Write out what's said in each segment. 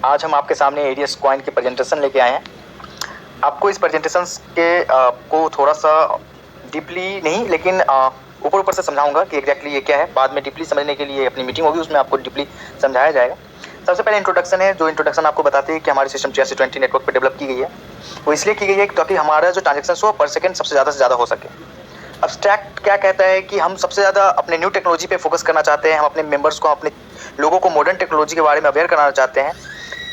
आज हम आपके सामने एडीएस कॉइन की प्रेजेंटेशन लेके आए हैं। आपको इस प्रेजेंटेशन के को थोड़ा सा डीपली नहीं लेकिन ऊपर ऊपर से समझाऊंगा कि एग्जैक्टली ये क्या है। बाद में डीपली समझने के लिए अपनी मीटिंग होगी, उसमें आपको डीपली समझाया जाएगा। सबसे पहले इंट्रोडक्शन है, जो इंट्रोडक्शन आपको बताती है कि हमारी सिस्टम JRC20 नेटवर्क पर डेवलप की गई है। वो इसलिए की गई है ताकि हमारा जो ट्रांजेक्शन हो पर सेकंड सबसे ज़्यादा हो सके। अब्स्ट्रैक्ट क्या कहता है कि हम सबसे ज़्यादा अपने न्यू टेक्नोलॉजी पे फोकस करना चाहते हैं। हम अपने मेंबर्स को, अपने लोगों को मॉडर्न टेक्नोलॉजी के बारे में अवेयर कराना चाहते हैं।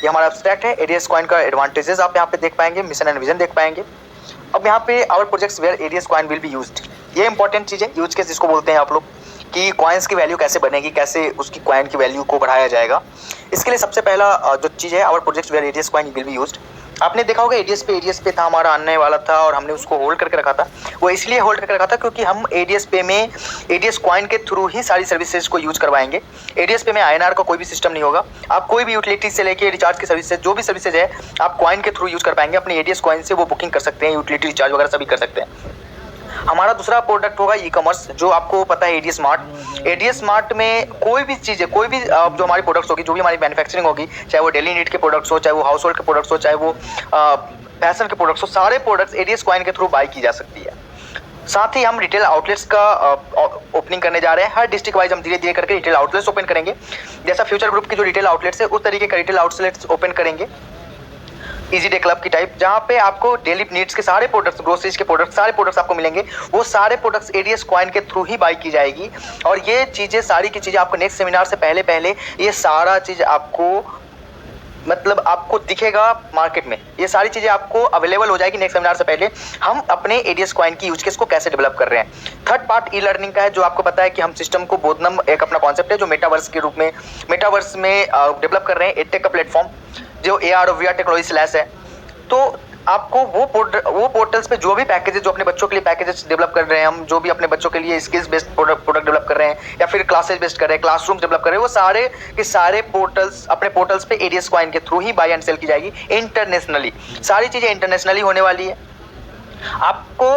ये हमारा अब्स्ट्रैक्ट है। एडीएस कॉइन का एडवांटेजेस आप यहाँ पे देख पाएंगे, मिशन एंड विजन देख पाएंगे। अब यहाँ पे our projects where ADS coin will be used, ये इंपॉर्टेंट चीज़ है। यूज केस जिसको बोलते हैं आप लोग कि कॉइन्स की वैल्यू कैसे बनेगी, कैसे उसकी कॉइन की वैल्यू को बढ़ाया जाएगा। इसके लिए सबसे पहला जो चीज़ है, our projects where ADS coin will be used. आपने देखा होगा एडीएस पे था हमारा आने वाला था और हमने उसको होल्ड करके रखा था। वो इसलिए होल्ड करके रखा था क्योंकि हम एडीएस पे में एडीएस कॉइन के थ्रू ही सारी सर्विसेज को यूज करवाएंगे। एडीएस पे में आईएनआर का कोई भी सिस्टम नहीं होगा। आप कोई भी यूटिलिटी से लेके रिचार्ज की सर्विसेज, जो भी सर्विसेज है आप कॉइन के थ्रू यूज कर पाएंगे। अपने एडीएस कॉइन से वो बुकिंग कर सकते हैं, यूटिलिटी रिचार्ज वगैरह सभी कर सकते हैं। हमारा दूसरा प्रोडक्ट होगा ई कॉमर्स, जो आपको पता है एडीएस स्मार्ट। एडीएस स्मार्ट में कोई भी चीज़ है, कोई भी जो हमारी प्रोडक्ट्स होगी, जो भी हमारी मैन्युफैक्चरिंग होगी, चाहे वो डेली नीड के प्रोडक्ट्स हो, चाहे वो हाउस होल्ड के प्रोडक्ट्स हो, चाहे वो फैशन के प्रोडक्ट्स हो, सारे प्रोडक्ट्स एडीएस कॉइन के थ्रू बाई की जा सकती है। साथ ही हम रिटेल आउटलेट्स का ओपनिंग करने जा रहे हैं। हर डिस्ट्रिक्ट वाइज हम धीरे धीरे करके रिटेल आउटलेट्स ओपन करेंगे। जैसा फ्यूचर ग्रुप की जो रिटेल आउटलेट्स है उस तरीके का रिटेल आउटलेट्स ओपन करेंगे, इजी डे क्लब की टाइप, जहाँ पे आपको डेली नीड्स के सारे प्रोडक्ट्स, ग्रोसरीज के प्रोडक्ट्स, सारे प्रोडक्ट्स आपको मिलेंगे। वो सारे प्रोडक्ट्स एडीएस कॉइन के थ्रू ही बाई की जाएगी। और ये चीज़ें, सारी की चीज़ें आपको नेक्स्ट सेमिनार से पहले ये सारा चीज़ आपको मतलब आपको दिखेगा मार्केट में। ये सारी चीज़ें आपको अवेलेबल हो जाएगी नेक्स्ट सेमिनार से पहले। हम अपने एडीएस कॉइन की यूज केस को कैसे डेवलप कर रहे हैं। थर्ड पार्ट ई लर्निंग का है, जो आपको पता है कि हम सिस्टम को बोधनम एक अपना कॉन्सेप्ट है जो मेटावर्स के रूप में मेटावर्स में डेवलप कर रहे हैं। एडटेक का प्लेटफॉर्म जो AR और VR टेक्नोलॉजी से लैस है। तो आपको वो पोर्टल्स पे जो भी पैकेजेस, जो अपने बच्चों के लिए पैकेजेस डेवलप कर रहे हैं, हम जो भी अपने बच्चों के लिए स्किल्स बेस्ड प्रोडक्ट डेवलप कर रहे हैं या फिर क्लासेस बेस्ड कर रहे हैं, क्लासरूम डेवलप कर रहे हैं, वो सारे के सारे पोर्टल्स, अपने पोर्टल्स पे एडीएस कॉइन के थ्रू ही बाय एंड सेल की जाएगी इंटरनेशनली। सारी चीज़ें इंटरनेशनली होने वाली है। आपको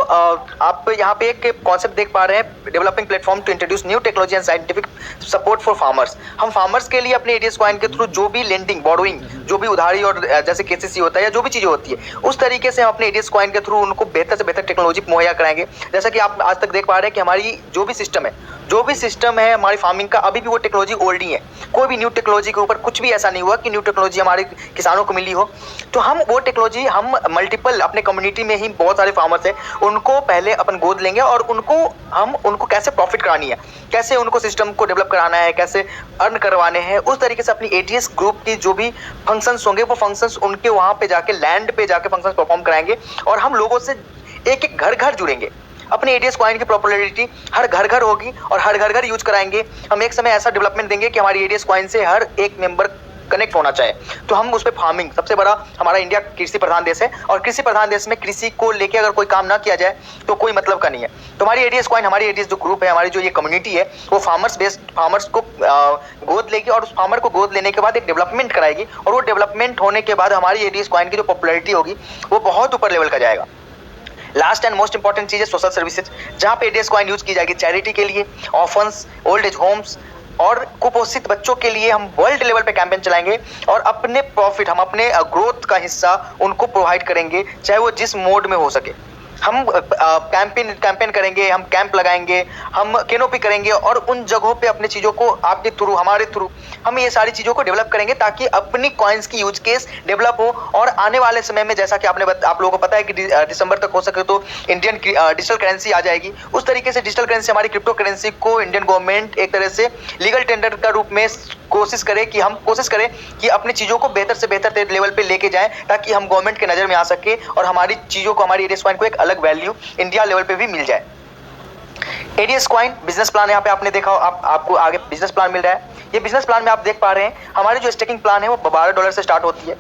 आप यहाँ पे एक कॉन्सेप्ट देख पा रहे हैं, developing platform to introduce new technology and scientific support for farmers. हम फार्मर्स के लिए अपने एडीएस कॉइन के थ्रू जो भी लेंडिंग, बोरोइंग, जो भी उधारी और जैसे केसीसी होता है या जो भी चीज़ें होती है, उस तरीके से हम अपने एडीएस कॉइन के थ्रू उनको बेहतर से बेहतर टेक्नोलॉजी मुहैया कराएंगे। जैसा कि आप आज तक देख पा रहे हैं कि हमारी जो भी सिस्टम है हमारी फार्मिंग का, अभी भी वो टेक्नोलॉजी ओल्ड ही है। कोई भी न्यू टेक्नोलॉजी के ऊपर कुछ भी ऐसा नहीं हुआ कि न्यू टेक्नोलॉजी हमारे किसानों को मिली हो। तो हम वो टेक्नोलॉजी, हम मल्टीपल अपने कम्युनिटी में ही बहुत सारे फार्मर्स हैं, उनको पहले अपन गोद लेंगे और उनको कैसे प्रॉफिट करानी है, कैसे उनको सिस्टम को डेवलप कराना है, कैसे अर्न करवाने हैं, उस तरीके से अपनी एडीएस ग्रुप की जो भी फंक्शंस होंगे वो फंक्शंस उनके वहाँ पे जाके, लैंड पे जाके फंक्शंस परफॉर्म कराएंगे। और हम लोगों से एक एक घर जुड़ेंगे। अपने एडीएस कॉइन की पॉपुलैरिटी हर घर होगी और हर घर यूज कराएंगे। हम एक समय ऐसा डेवलपमेंट देंगे कि हमारी एडीएस कॉइन से हर एक मेंबर कनेक्ट होना चाहे। तो हम उस पर फार्मिंग, सबसे बड़ा हमारा इंडिया कृषि प्रधान देश है और कृषि प्रधान देश में कृषि को लेके अगर कोई काम ना किया जाए तो कोई मतलब का नहीं है। तो हमारी एडीएस कॉइन, हमारी एडीएस जो ग्रुप है, हमारी जो ये कम्युनिटी है, वो फार्मर्स को गोद लेगी और उस फार्मर को गोद लेने के बाद एक डेवलपमेंट कराएगी। और वो डेवलपमेंट होने के बाद हमारी एडीएस कॉइन की जो पॉपुलैरिटी होगी वो बहुत ऊपर लेवल का जाएगा। लास्ट एंड मोस्ट इंपॉर्टेंट चीज़ है सोशल सर्विसेज, जहाँ पे एडीएस कॉइन यूज की जाएगी चैरिटी के लिए, ऑर्फन्स, ओल्ड एज होम्स और कुपोषित बच्चों के लिए। हम वर्ल्ड लेवल पे कैंपेन चलाएंगे और अपने प्रॉफिट, हम अपने ग्रोथ का हिस्सा उनको प्रोवाइड करेंगे, चाहे वो जिस मोड में हो सके। हम कैंपेन करेंगे, हम कैंप लगाएंगे, हम कैनोपी करेंगे और उन जगहों पे अपनी चीज़ों को आपके थ्रू, हमारे थ्रू हम ये सारी चीज़ों को डेवलप करेंगे ताकि अपनी कॉइन्स की यूज केस डेवलप हो। और आने वाले समय में, जैसा कि आप लोगों को पता है कि दिसंबर तक हो सके तो इंडियन डिजिटल करेंसी आ जाएगी। उस तरीके से डिजिटल करेंसी, हमारी क्रिप्टो करेंसी को इंडियन गवर्नमेंट एक तरह से लीगल टेंडर का रूप में कोशिश करें कि अपनी चीज़ों को बेहतर से बेहतर लेवल पे लेके जाएं ताकि हम गवर्नमेंट के नज़र में आ सके और हमारी चीज़ों को, हमारी एडीएस कॉइन को एक अलग वैल्यू इंडिया लेवल पे भी मिल जाए। एडीएस कॉइन बिजनेस प्लान यहाँ पे आपने देखा, आपको आगे बिजनेस प्लान मिल रहा है। ये बिजनेस प्लान में आप देख पा रहे हैं हमारी जो स्टेकिंग प्लान है वो $12 से स्टार्ट होती है।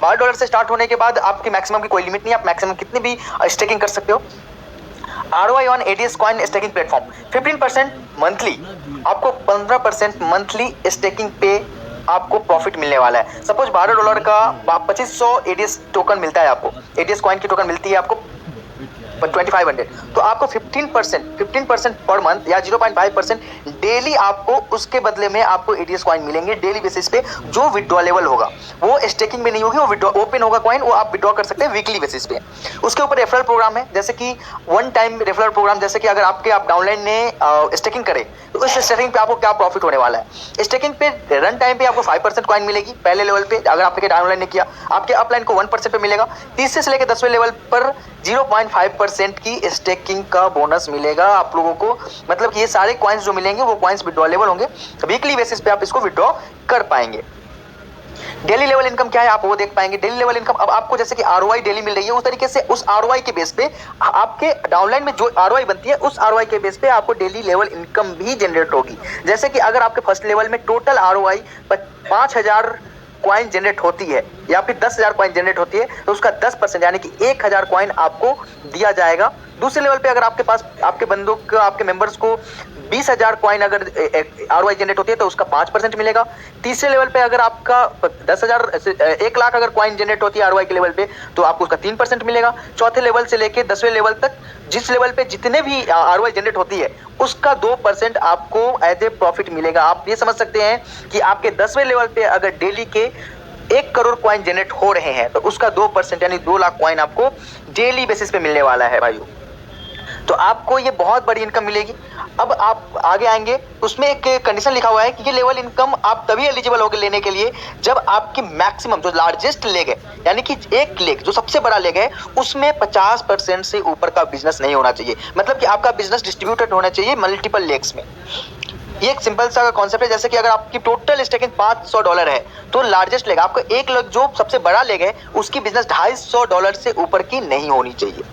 $12 से स्टार्ट होने के बाद आपकी मैक्सिमम की कोई लिमिट नहीं है, आप मैक्सिमम कितनी भी स्टेकिंग कर सकते हो। ROI on ADS coin staking platform 15% monthly, आपको 15% मंथली स्टेकिंग पे आपको प्रॉफिट मिलने वाला है। सपोज $12 का 2500 एडीएस टोकन मिलता है, आपको एडीएस कॉइन की टोकन मिलती है आपको 2500, तो आपको 15% पर मंथ या 0.5% डेली आपको उसके बदले में आपको एडीएस कॉइन मिलेंगे डेली बेसिस पे। जो विड्रॉलेबल होगा वो स्टेकिंग में नहीं होगी, वो विड्रॉ ओपन होगा कॉइन, वो आप विड्रॉ कर सकते हैं वीकली बेसिस पे। उसके ऊपर रेफरल प्रोग्राम है, जैसे कि वन टाइम रेफरल प्रोग्राम, जैसे कि अगर आप डाउनलाइन ने स्टेकिंग करें तो उस स्टेकिंग पे आपको क्या प्रॉफिट होने वाला है। स्टेकिंग पे रन टाइम पे आपको 5% कॉइन मिलेगी पहले लेवल पे, अगर आपने डाउनलाइन ने किया आपके अपलाइन को 1% पे मिलेगा। तीसरे से लेकर 10वें लेवल पर 0.5% की स्टेकिंग का बोनस मिलेगा आप लोगों को। मतलब कि ये सारे कॉइन्स जो मिलेंगे वो कॉइन्स विड्रॉलेबल होंगे, वीकली बेसिस पे आप इसको विड्रॉ कर पाएंगे। डेली लेवल इनकम क्या है आप वो देख पाएंगे। डेली लेवल इनकम अब आपको जैसे कि आरओआई डेली मिल रही है, उस तरीके से उस आरओआई के बेस पे आपके डाउनलाइन में जो आरओआई बनती है उस आरओआई के बेस पे आपको डेली लेवल इनकम भी जनरेट होगी। जैसे कि अगर आपके फर्स्ट लेवल में टोटल आरओआई 5000 कॉइन जनरेट होती है या फिर 10,000 कॉइन जनरेट होती है तो उसका 10% यानी कि 1000 कॉइन आपको दिया जाएगा। दूसरे लेवल पे अगर आपके पास आपके बंदों को आपके मेंबर्स को 20,000 कॉइन अगर आरओआई जनरेट होती है तो उसका 5% मिलेगा। तीसरे लेवल पे अगर आपका 10,000 1 लाख अगर कॉइन जनरेट होती है आरओआई के लेवल पे तो आपको उसका 3% मिलेगा। चौथे लेवल से लेके 10वें लेवल तक जिस लेवल पे जितने भी आरओआई जनरेट होती है उसका 2% आपको एज ए प्रॉफिट मिलेगा। आप ये समझ सकते हैं कि आपके 10वें लेवल पे अगर डेली के 1 करोड़ कॉइन जनरेट हो रहे हैं तो उसका 2% यानी 2 लाख कॉइन आपको डेली बेसिस पे मिलने वाला है भाइयों। तो आपको ये बहुत बड़ी इनकम मिलेगी। अब आप आगे आएंगे, उसमें एक कंडीशन लिखा हुआ है कि ये लेवल इनकम आप तभी एलिजिबल होगे लेने के लिए जब आपकी मैक्सिमम जो लार्जेस्ट लेग है यानी कि एक लेग जो सबसे बड़ा लेग है उसमें 50% से ऊपर का बिजनेस नहीं होना चाहिए। मतलब कि आपका बिजनेस डिस्ट्रीब्यूटेड होना चाहिए मल्टीपल लेग्स में। ये एक सिंपल सा कॉन्सेप्ट है। जैसे कि अगर आपकी टोटल स्टेकिंग $500 है तो लार्जेस्ट लेग आपका एक लेग जो सबसे बड़ा लेग है उसकी बिजनेस $250 से ऊपर की नहीं होनी चाहिए।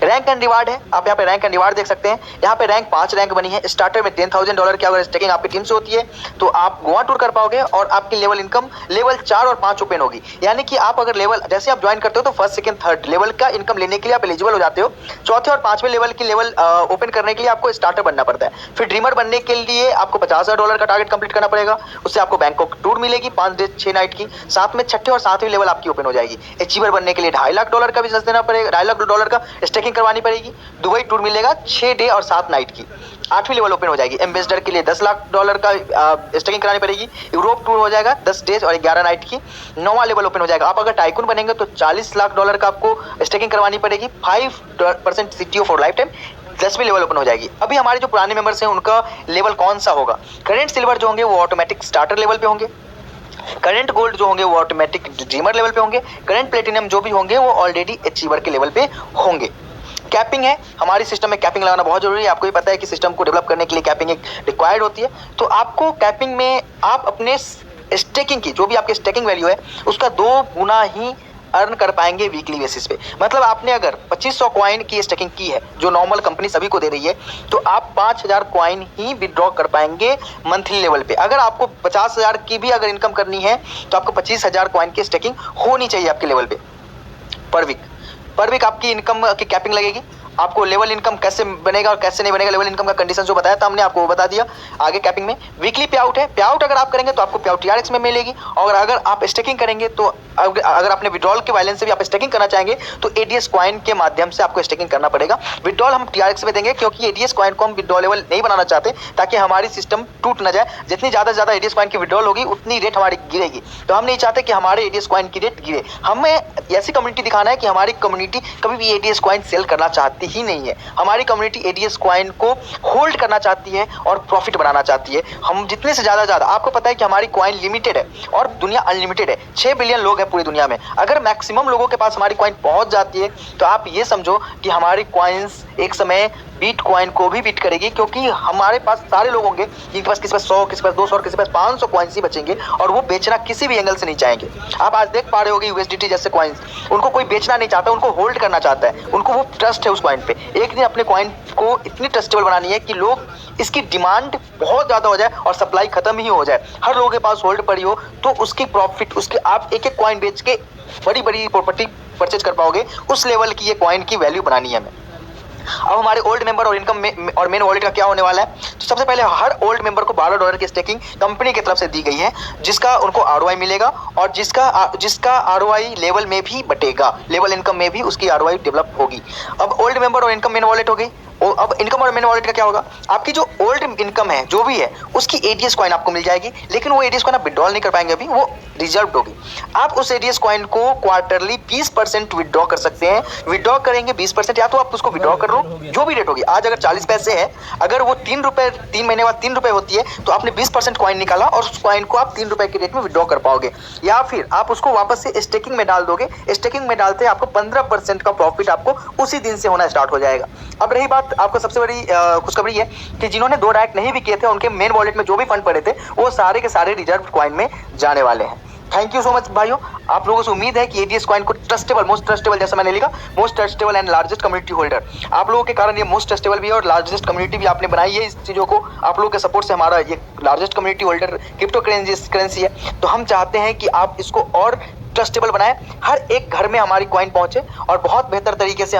रैंक एंड रिवार्ड है, आप यहाँ पे रैंक एंड रिवार्ड देख सकते हैं। यहाँ पे रैंक 5 रैंक बनी है। स्टार्टर में $10,000 की अगर स्टेकिंग आपकी टीम से होती है तो आप गोवा टूर कर पाओगे और आपकी लेवल इनकम लेवल 4 और 5 ओपन होगी। यानी कि आप अगर लेवल जैसे आप ज्वाइन करते हो तो फर्स्ट सेकंड थर्ड लेवल का इनकम लेने के लिए आप एलिजिबल हो जाते हो। चौथे और 5वें लेवल की लेवल ओपन करने के लिए आपको स्टार्टर बनना पड़ता है। फिर ड्रीमर बनने के लिए आपको $50,000 का टारगेट कंप्लीट करना पड़ेगा। उससे आपको बैंकॉक टूर मिलेगी 5 डे 6 नाइट की। साथ में छठे और 7वें लेवल आपकी ओपन हो जाएगी। अचीवर बनने के लिए $2.5 लाख का बिजनेस देना पड़ेगा, $2.5 लाख का स्टेकिंग करवानी पड़ेगी। दुबई टूर मिलेगा 6 डे और 7 नाइट की। 8वीं लेवल ओपन हो जाएगी। एम्बेसडर के लिए $10 लाख का स्टेकिंग करानी पड़ेगी। यूरोप टूर हो जाएगा 10 डेज और 11 नाइट की। 9वां लेवल ओपन हो जाएगा। आप अगर टाइकून बनेंगे तो $40 लाख का आपको स्टेकिंग करवानी पड़ेगी। 5% सीटीओ फॉर लाइफ टाइम। 10वीं लेवल ओपन हो जाएगी। अभी हमारे जो पुराने मेंबर्स हैं उनका लेवल कौन सा होगा? करंट सिल्वर जो होंगे वो ऑटोमेटिक स्टार्टर लेवल पे होंगे। करंट गोल्ड जो होंगे वो ऑटोमेटिक ड्रीमर लेवल पे होंगे। करंट प्लेटिनम जो भी होंगे वो ऑलरेडी अचीवर के लेवल पे होंगे। कैपिंग है, हमारी सिस्टम में कैपिंग लगाना बहुत जरूरी है। आपको ये पता है कि सिस्टम को डेवलप करने के लिए कैपिंग एक रिक्वायर्ड होती है। तो आपको कैपिंग में आप अपने स्टेकिंग की जो भी आपकी स्टेकिंग वैल्यू है उसका 2 गुना ही अर्न कर पाएंगे वीकली बेसिस पे। मतलब आपने अगर 2500 कॉइन की स्टेकिंग की है जो नॉर्मल कंपनी सभी को दे रही है तो आप 5000 कॉइन ही विड्रॉ कर पाएंगे मंथली लेवल पे। अगर आपको 50,000 की भी अगर इनकम करनी है तो आपको 25,000 कॉइन की स्टेकिंग होनी चाहिए आपके लेवल पे पर वीक आपकी इनकम की कैपिंग लगेगी। आपको लेवल इनकम कैसे बनेगा और कैसे नहीं बनेगा, लेवल इनकम का कंडीशन जो बताया था हमने आपको वो बता दिया। आगे कैपिंग में वीकली पे आउट है। पे आउट अगर आप करेंगे तो आपको पे आउट TRX में मिलेगी। और अगर आप स्टेकिंग करेंगे तो अगर अपने विड्रॉल के बैलेंस से भी आप स्टेकिंग करना चाहेंगे तो एडीएस कॉइन के माध्यम से आपको स्टेकिंग करना पड़ेगा। विड्रॉल हम TRX में देंगे क्योंकि एडीएस कॉइन को हम विड्रॉलेबल नहीं बनाना चाहते ताकि हमारी सिस्टम टूट ना जाए। जितनी ज़्यादा से ज़्यादा एडीएस कॉइन की विड्रॉल होगी उतनी रेट हमारी गिरेगी। तो हम नहीं चाहते कि हमारे एडीएस कॉइन की रेट गिरे। हमें ऐसी कम्युनिटी दिखाना है कि हमारी कम्युनिटी कभी भी एडीएस कॉइन सेल करना चाहती ही नहीं है। हमारी कम्युनिटी एडीएस कॉइन को होल्ड करना चाहती है और प्रॉफिट बनाना चाहती है। हम जितने से ज़्यादा आपको पता है कि हमारी कॉइन लिमिटेड है और दुनिया अनलिमिटेड है। 6 बिलियन लोग हैं पूरी दुनिया में। अगर मैक्सिमम लोगों के पास हमारी कॉइन पहुंच जाती है तो आप ये समझो कि हमारी कॉइन्स एक समय बीट कॉइन को भी बीट करेगी क्योंकि हमारे पास सारे लोग होंगे जिनके पास किसी पास 100, किसी पास 200 और किसी पास 500 कॉइन्स ही बचेंगे और वो बेचना किसी भी एंगल से नहीं चाहेंगे। आप आज देख पा रहे होगे USDT जैसे कॉइन्स, उनको कोई बेचना नहीं चाहता, उनको होल्ड करना चाहता है। उनको वो ट्रस्ट है उस कॉइन पे। एक दिन अपने कॉइन को इतनी ट्रस्टेबल बनानी है कि लोग इसकी डिमांड बहुत ज़्यादा हो जाए और सप्लाई खत्म ही हो जाए, हर लोगों के पास होल्ड पड़ी हो तो उसकी प्रॉफिट उसके आप एक कॉइन बेच के बड़ी प्रॉपर्टी परचेज कर पाओगे। उस लेवल की ये कॉइन की वैल्यू बनानी है हमें। अब हमारे ओल्ड मेंबर और इनकम में और मेन वॉलेट का क्या होने वाला है? तो सबसे पहले हर ओल्ड मेंबर को $12 की स्टेकिंग कंपनी की तरफ से दी गई है, जिसका उनको आरओआई मिलेगा और जिसका आरओआई लेवल में भी बटेगा, लेवल इनकम में भी उसकी आरओआई डेवलप होगी। अब ओल्ड मेंबर और इनकम मेन वॉलेट हो गई। अब इनकम और मेन वॉलेट का क्या होगा? आपकी जो ओल्ड इनकम है जो भी है उसकी एडीएस कॉइन आपको मिल जाएगी, लेकिन वो एडीएस कॉइन आप विड्रॉल नहीं कर पाएंगे, अभी वो रिजर्व होगी। आप उस एडीएस कॉइन को क्वार्टरली 20% विड्रॉ कर सकते हैं। विड्रॉ करेंगे 20%, या तो आप उसको विड्रॉ कर लो जो भी रेट होगी। आज अगर 40 पैसे है, अगर वो 3 रुपए 3 महीने बाद 3 रुपए होती है, तो आपने 20% कॉइन निकाला और उस कॉइन को आप 3 रुपए के रेट में विड्रॉ कर पाओगे। या फिर आप उसको वापस से स्टेकिंग में डाल दोगे। स्टेकिंग में डालते आपको 15% का प्रॉफिट आपको उसी दिन से होना स्टार्ट हो जाएगा। अब रही बात, आपको सबसे बड़ी खुशखबरी है कि जिन्होंने 2 डायरेक्ट नहीं भी किए थे, उनके मेन वॉलेट में जो भी फंड पड़े थे वो सारे के सारे रिजर्व कॉइन में जाने वाले हैं। थैंक यू सो मच भाइयों। आप लोगों से उम्मीद है कि एडीएस कॉइन को ट्रस्टेबल, मोस्ट ट्रस्टेबल, जैसा मैंने लिखा, most trustable and largest community holder, आप लोगों के कारण ये मोस्ट ट्रस्टेबल भी है और लार्जेस्ट कम्युनिटी भी आपने बनाई है। इस चीज़ों को आप लोगों के सपोर्ट से हमारा ये largest community holder crypto currency है। तो हम चाहते हैं कि आप इसको और ट्रस्टेबल बनाएं, हर एक घर में हमारी कॉइन पहुंचे और बहुत बेहतर तरीके से